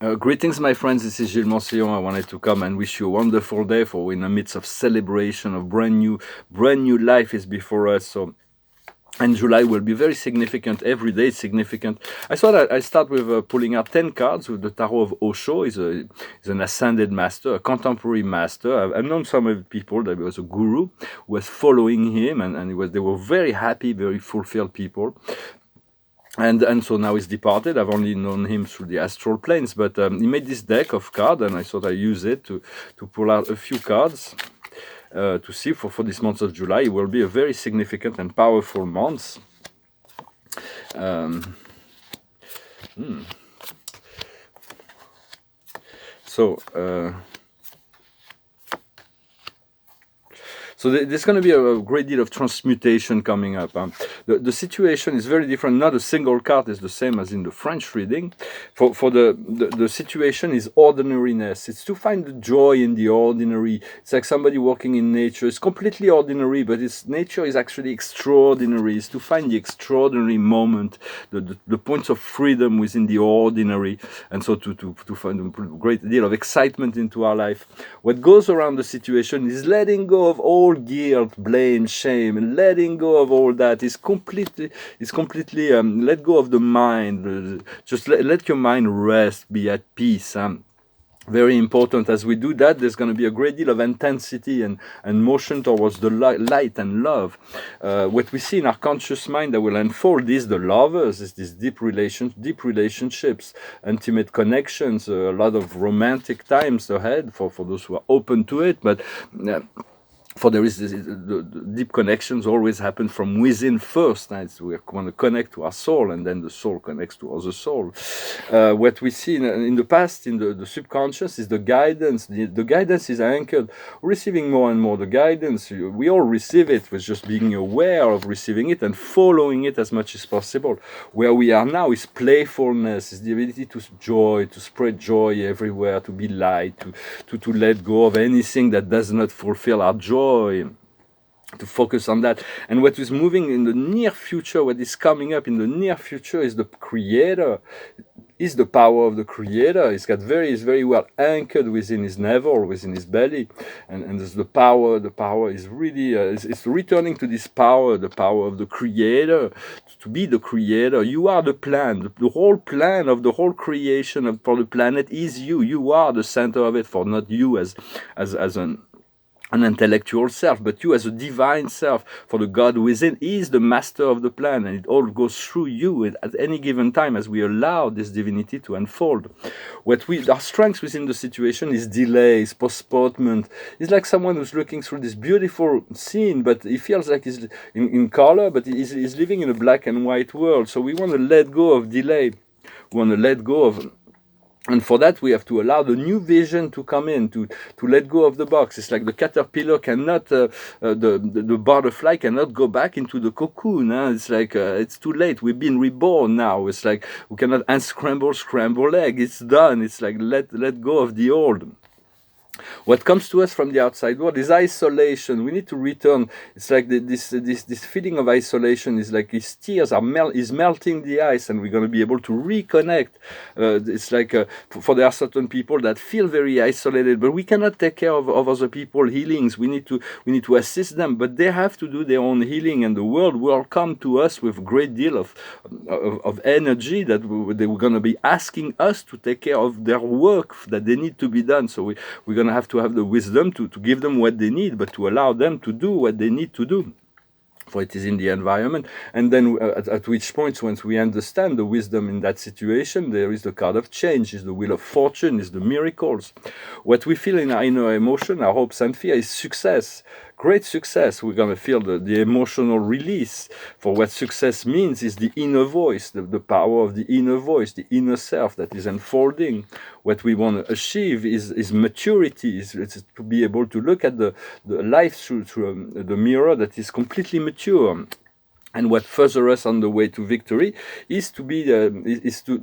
Greetings, my friends. This is Gillesmansillon. I wanted to come and wish you a wonderful day. For we're in the midst of celebration of brand new life is before us. So, and July will be very significant. Every day is significant. I thought I start with pulling out 10 cards with the tarot of OShO. He's an ascended master, a contemporary master. I've known some of the people that was a guru who was following him, and they were very happy, very fulfilled people. And so now he's departed. I've only known him through the astral planes, but he made this deck of cards, and I thought I use it to pull out a few cards to see for this month of July. It will be a very significant and powerful month. Um, hmm. So. So there's going to be a great deal of transmutation coming up. The situation is very different. Not a single card is the same as in the French reading. For the situation is ordinariness. It's to find the joy in the ordinary. It's like somebody walking in nature. It's completely ordinary, but nature is actually extraordinary. It's to find the extraordinary moment, the points of freedom within the ordinary, and so to find a great deal of excitement into our life. What goes around the situation is letting go of all guilt, blame, shame, and letting go of all that is completely let go of the mind. Just let your mind rest, be at peace. Very important. As we do that, there's going to be a great deal of intensity and motion towards the light and love. What we see in our conscious mind that will unfold is the lovers, is these deep relationships, intimate connections, a lot of romantic times ahead for those who are open to it. But for there is the deep connections always happen from within first. We want to connect to our soul, and then the soul connects to other soul. What we see in the past, in the subconscious, is the guidance. The guidance is anchored, receiving more and more the guidance. We all receive it, with just being aware of receiving it and following it as much as possible. Where we are now is playfulness, is the ability to joy, to spread joy everywhere, to be light, to let go of anything that does not fulfill our joy, to focus on that. And what is moving in the near future, what is coming up in the near future, is the Creator, is the power of the Creator. He's very well anchored within his navel, within his belly, and there's the power. The power is really it's returning to this power, the power of the Creator, to be the Creator. You are the plan. The whole plan of the whole creation for the planet is you. You are the center of it. For not you as an intellectual self, but you as a divine self, for the God within is the master of the plan, and it all goes through you at any given time as we allow this divinity to unfold. Our strength within the situation is delays, postponement. It's like someone who's looking through this beautiful scene, but he feels like he's in color, but he's living in a black and white world. So we want to let go of delay. We want to let go of. And for that, we have to allow the new vision to come in, to let go of the box. It's like the caterpillar cannot, the butterfly cannot go back into the cocoon. It's like, it's too late. We've been reborn now. It's like we cannot scramble egg. It's done. It's like let go of the old. What comes to us from the outside world is isolation. We need to return. It's like this feeling of isolation is like his tears is melting the ice, and we're going to be able to reconnect. It's like for there are certain people that feel very isolated, but we cannot take care of other people's healings. We need to assist them, but they have to do their own healing, and the world will come to us with a great deal of energy that they were going to be asking us to take care of their work that they need to be done. So we're going to have the wisdom to give them what they need, but to allow them to do what they need to do. For it is in the environment. And then at which point, once we understand the wisdom in that situation, there is the card of change, is the wheel of fortune, is the miracles. What we feel in our inner emotion, our hopes and fear, is success. Great success. We're going to feel the emotional release. For what success means is the inner voice, the power of the inner voice, the inner self that is unfolding. What we want to achieve is maturity, is to be able to look at the life through the mirror that is completely mature. And what further us on the way to victory is to be is to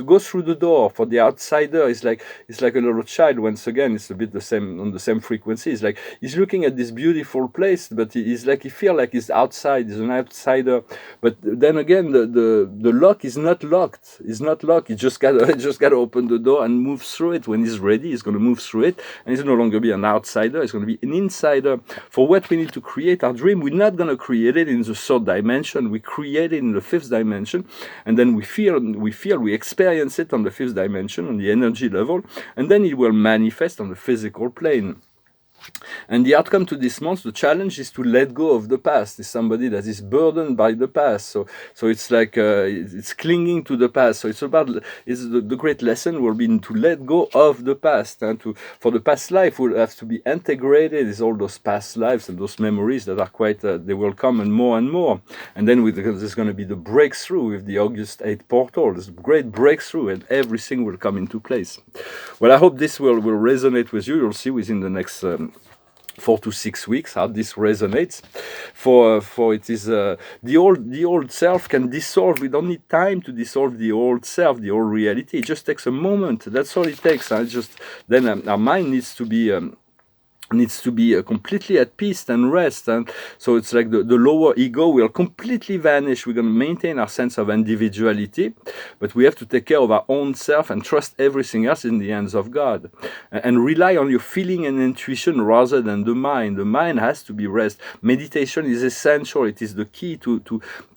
go through the door. For the outsider, it's like a little child. Once again, it's a bit the same, on the same frequency. It's like he's looking at this beautiful place, but he's like, he feel like he's outside. He's an outsider. But then again, the lock is not locked. It's not locked. He just gotta just gotta open the door and move through it. When he's ready, he's gonna move through it, and he's no longer be an outsider. He's gonna be an insider. For what we need to create our dream, we're not gonna create it in the third dimension. We create it in the fifth dimension, and then we experience it on the fifth dimension, on the energy level, and then it will manifest on the physical plane. And the outcome to this month, the challenge is to let go of the past. It's somebody that is burdened by the past. So it's like it's clinging to the past. So it's about, the great lesson will be to let go of the past, and for the past life will have to be integrated. Is all those past lives and those memories that are quite they will come and more. And then there's going to be the breakthrough with the August 8th portal. There's a great breakthrough, and everything will come into place. Well, I hope this will resonate with you. You'll see within the next 4 to 6 weeks how this resonates. For it is the old self can dissolve. We don't need time to dissolve the old self, the old reality. It just takes a moment. That's all it takes. Then our mind needs to be completely at peace and rest. And so it's like the lower ego will completely vanish. We're going to maintain our sense of individuality, but we have to take care of our own self and trust everything else in the hands of God, and rely on your feeling and intuition rather than the mind. The mind has to be rest. Meditation is essential. It is the key to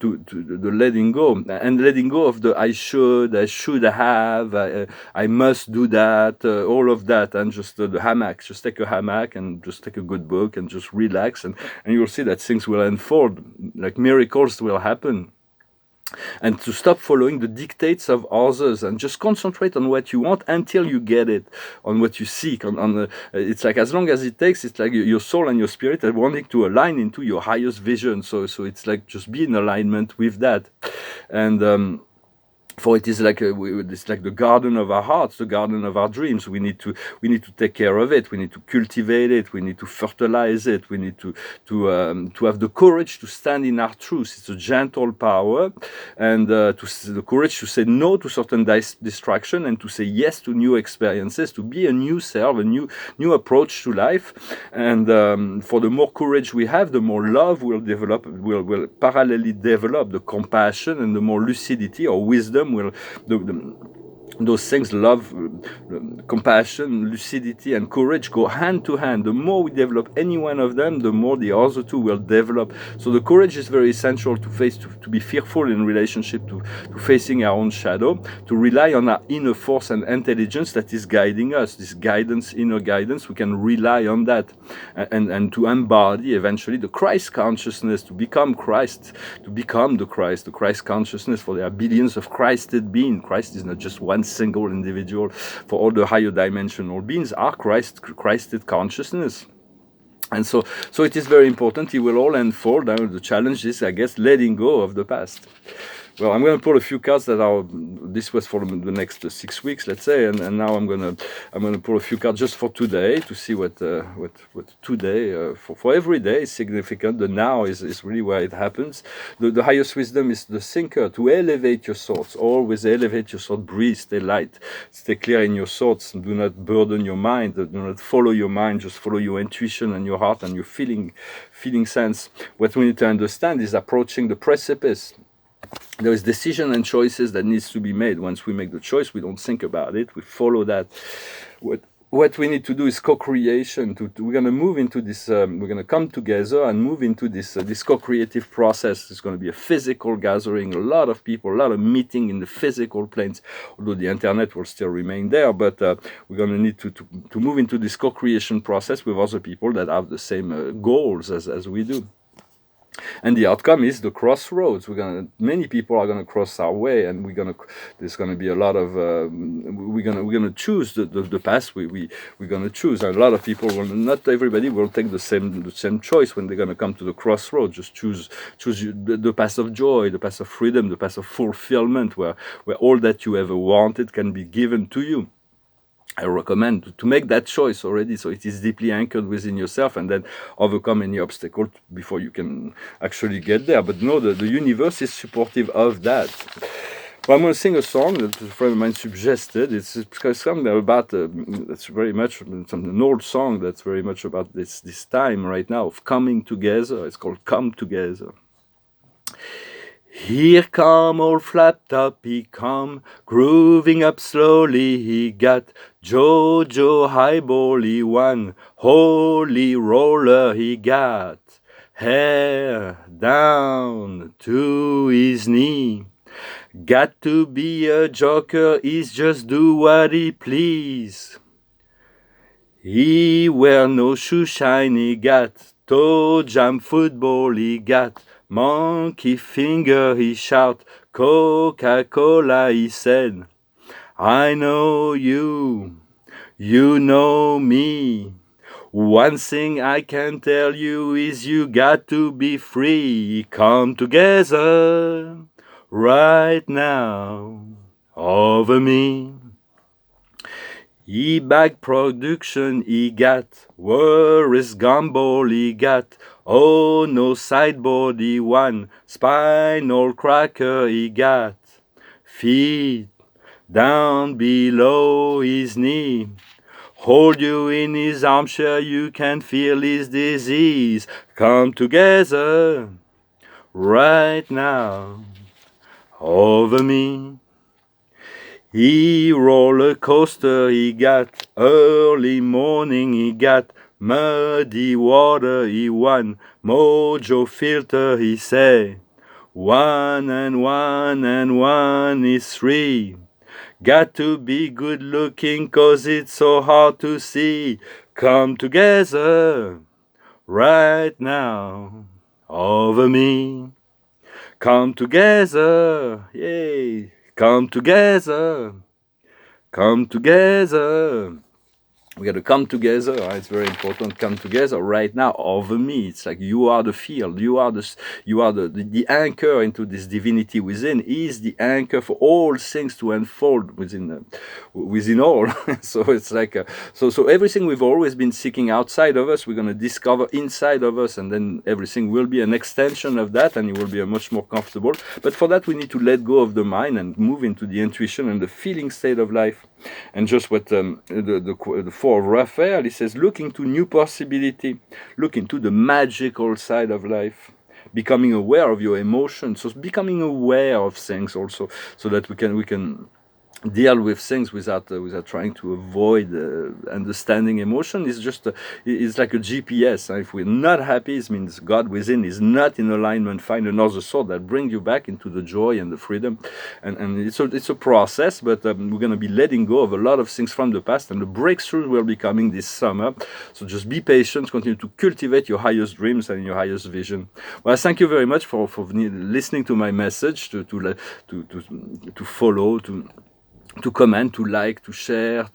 the letting go, and letting go of the I should have, I must do that, all of that, and just the hammock. Just take a hammock and just take a good book and just relax, and you'll see that things will unfold, like miracles will happen. And to stop following the dictates of others and just concentrate on what you want until you get it, on what you seek. It's like, as long as it takes, it's like your soul and your spirit are wanting to align into your highest vision. So it's like, just be in alignment with that. And for it is like it's like the garden of our hearts, the garden of our dreams. We need to take care of it. We need to cultivate it. We need to fertilize it. We need to have the courage to stand in our truth. It's a gentle power, and the courage to say no to certain distraction and to say yes to new experiences, to be a new self, a new approach to life. And for the more courage we have, the more love will develop. Will parallelly develop the compassion, and the more lucidity or wisdom will those things, love, compassion, lucidity, and courage, go hand to hand. The more we develop any one of them, the more the other two will develop. So the courage is very essential to be fearful in relationship to facing our own shadow, to rely on our inner force and intelligence that is guiding us. This guidance, inner guidance, we can rely on that, and to embody eventually the Christ consciousness, to become Christ, to become the Christ consciousness. For there are billions of Christed beings. Christ is not just one single individual. For all the higher dimensional beings are Christed consciousness. And so it is very important. It will all unfold. The challenge is, I guess, letting go of the past. Well, I'm going to pull a few cards that are. This was for the next 6 weeks, let's say, and now I'm going to pull a few cards just for today to see what today for every day is significant. The now is really where it happens. The highest wisdom is the thinker, to elevate your thoughts. Always elevate your thought. Breathe, stay light, stay clear in your thoughts. Do not burden your mind. Do not follow your mind. Just follow your intuition and your heart and your feeling sense. What we need to understand is approaching the precipice. There is decision and choices that needs to be made. Once we make the choice, we don't think about it. We follow that. What we need to do is co-creation. We're going to move into this. We're going to come together and move into this co-creative process. It's going to be a physical gathering. A lot of people, a lot of meeting in the physical planes. Although the internet will still remain there, but we're going to need to move into this co-creation process with other people that have the same goals as we do. And the outcome is the crossroads. Many people are gonna cross our way, and there's gonna be a lot of we're gonna choose the path we're gonna choose. And a lot of people not everybody will take the same choice when they're gonna come to the crossroads. Just choose the path of joy, the path of freedom, the path of fulfillment, where all that you ever wanted can be given to you. I recommend to make that choice already, so it is deeply anchored within yourself, and then overcome any obstacle before you can actually get there. But no, the universe is supportive of that. Well, I'm going to sing a song that a friend of mine suggested. It's a song about that's very much an old song that's very much about this time right now of coming together. It's called "Come Together." Here come old flat top, he come, grooving up slowly, he got Jojo highbally, one holy roller he got, hair down to his knee. Got to be a joker, he's just do what he please. He wear no shoe shine, he got toe jam football, he got monkey finger, he shout Coca-Cola, he said, I know you, you know me. One thing I can tell you is you got to be free. Come together right now over me. E-bag production, he got worries gumball, he got oh no sideboard, he one spinal cracker, he got feet down below his knee. Hold you in his armchair, you can feel his disease. Come together right now over me. He roller coaster, he got early morning, he got muddy water, he won mojo filter, he say, 1 and 1 and 1 is 3. Got to be good looking 'cause it's so hard to see. Come together right now over me. Come together, yay. Come together, come together. We got to come together. Right? It's very important. Come together right now over me. It's like you are the field. You are the anchor into this divinity within. Is the anchor for all things to unfold within all. So it's like so everything we've always been seeking outside of us, we're going to discover inside of us, and then everything will be an extension of that, and it will be a much more comfortable. But for that, we need to let go of the mind and move into the intuition and the feeling state of life. And just what the Four of Raphael, he says, look into new possibility, look into the magical side of life, becoming aware of your emotions, so becoming aware of things also, so that we can deal with things without trying to avoid understanding emotion. Is just it's like a GPS. If we're not happy, it means God within is not in alignment. Find another source that brings you back into the joy and the freedom, and it's a process. But we're going to be letting go of a lot of things from the past, and the breakthrough will be coming this summer. So just be patient, continue to cultivate your highest dreams and your highest vision. Well, thank you very much for listening to my message, to follow, to comment, to like, to share,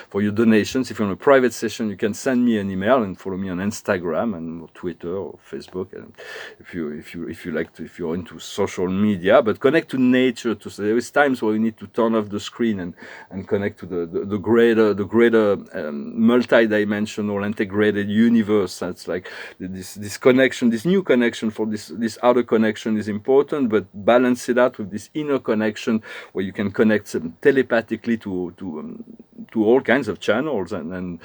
for your donations. If you're on a private session, you can send me an email and follow me on Instagram and Twitter or Facebook. And if you like to, if you're into social media, but connect to nature. There is times where you need to turn off the screen and connect to the greater multi-dimensional integrated universe. That's like this connection, this new connection. For this outer connection is important, but balance it out with this inner connection where you can connect telepathically to all kinds of channels and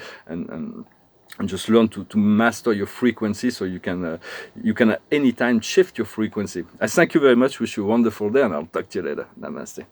just learn to master your frequency, so you can at any time shift your frequency. I thank you very much. Wish you a wonderful day, and I'll talk to you later. Namaste.